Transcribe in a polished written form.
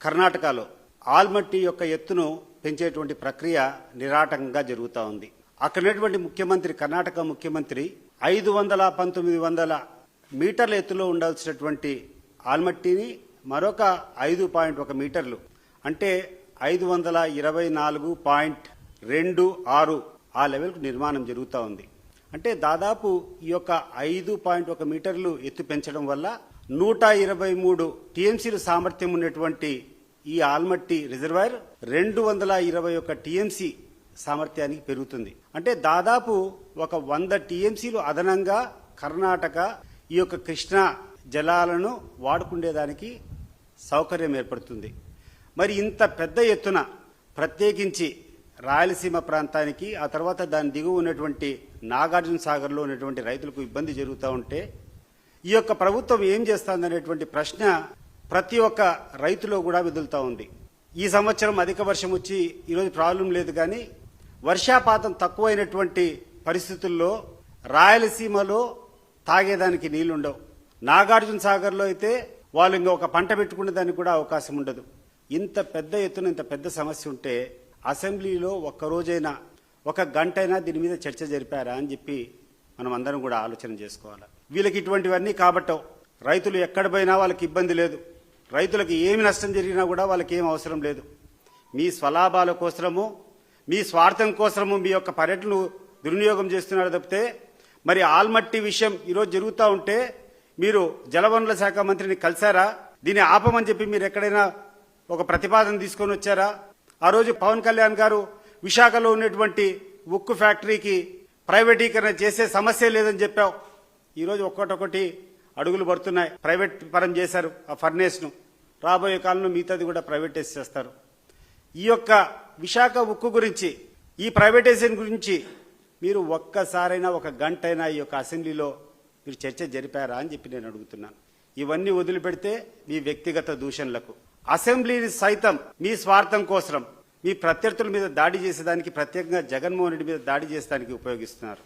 కర్ణాటకలో ఆల్మట్టి యొక్క ఎత్తును పెంచేటువంటి ప్రక్రియ నిరాటంకంగా జరుగుతూ ఉంది. అక్కడున్నటువంటి ముఖ్యమంత్రి, కర్ణాటక ముఖ్యమంత్రి 500-1900 మీటర్ల ఎత్తులో ఉండాల్సినటువంటి ఆల్మట్టిని మరొక 5.1 మీటర్లు అంటే 524.26 ఆ లెవెల్కు నిర్మాణం జరుగుతూ ఉంది. అంటే దాదాపు ఈ యొక్క 5.1 మీటర్లు ఎత్తు పెంచడం వల్ల 123 టీఎంసీలు సామర్థ్యం ఉన్నటువంటి ఈ ఆల్మట్టి రిజర్వాయర్ 221 టీఎంసీ సామర్థ్యానికి పెరుగుతుంది. అంటే దాదాపు ఒక 100 టీఎంసీలు అదనంగా కర్ణాటక ఈ యొక్క కృష్ణా జలాలను వాడుకునేదానికి సౌకర్యం ఏర్పడుతుంది. మరి ఇంత పెద్ద ఎత్తున ప్రత్యేకించి రాయలసీమ ప్రాంతానికి, ఆ తర్వాత దాని దిగువ ఉన్నటువంటి నాగార్జున సాగర్లో ఉన్నటువంటి రైతులకు ఇబ్బంది జరుగుతూ ఉంటే ఈ యొక్క ప్రభుత్వం ఏం చేస్తుందనేటువంటి ప్రశ్న ప్రతి ఒక్క రైతులో కూడా విదులుతూ ఉంది. ఈ సంవత్సరం అధిక వర్షం వచ్చి ఈరోజు ప్రాబ్లం లేదు, కానీ వర్షాపాతం తక్కువైనటువంటి పరిస్థితుల్లో రాయలసీమలో తాగేదానికి నీళ్లుండవు. నాగార్జున సాగర్లో అయితే వాళ్ళు ఇంకొక పంట పెట్టుకునే దానికి కూడా అవకాశం ఉండదు. ఇంత పెద్ద ఎత్తున ఇంత పెద్ద సమస్య ఉంటే అసెంబ్లీలో ఒక్కరోజైనా, ఒక గంటైనా దీని మీద చర్చ జరిపారా అని చెప్పి మనం అందరం కూడా ఆలోచన చేసుకోవాలి. వీళ్ళకి ఇటువంటివన్నీ కాబట్టవు. రైతులు ఎక్కడ పోయినా వాళ్ళకి ఇబ్బంది లేదు. రైతులకు ఏమి నష్టం జరిగినా కూడా వాళ్ళకి ఏం అవసరం లేదు. మీ స్వలాభాల కోసము, మీ స్వార్థం కోసము మీ యొక్క పర్యటనను దుర్వినియోగం చేస్తున్నారు తప్పితే, మరి ఆల్మట్టి విషయం ఈరోజు జరుగుతూ ఉంటే మీరు జలవనరుల శాఖ మంత్రిని కలిశారా? దీన్ని ఆపమని చెప్పి మీరు ఎక్కడైనా ఒక ప్రతిపాదన తీసుకొని వచ్చారా? ఆ రోజు పవన్ కళ్యాణ్ గారు విశాఖలో ఉన్నటువంటి ఉక్కు ఫ్యాక్టరీకి ప్రైవేటీకరణ చేసే సమస్య లేదని చెప్పావు. ఈరోజు ఒక్కొక్కటి అడుగులు పడుతున్నాయి. ప్రైవేట్ పరం చేశారు ఆ ఫర్నేస్ను. రాబోయే కాలంలో మిగతాది కూడా ప్రైవేటైజ్ చేస్తారు. ఈ యొక్క విశాఖ ఉక్కు గురించి, ఈ ప్రైవేటైజేషన్ గురించి మీరు ఒక్కసారైనా, ఒక గంటైనా ఈ యొక్క అసెంబ్లీలో మీరు చర్చ జరిపారా అని చెప్పి నేను అడుగుతున్నాను. ఇవన్నీ వదిలిపెడితే మీ వ్యక్తిగత దూషణలకు, అసెంబ్లీని సైతం మీ స్వార్థం కోసం, మీ ప్రత్యర్థుల మీద దాడి చేసేదానికి, ప్రత్యేకంగా జగన్మోహన్ రెడ్డి మీద దాడి చేసేదానికి ఉపయోగిస్తున్నారు.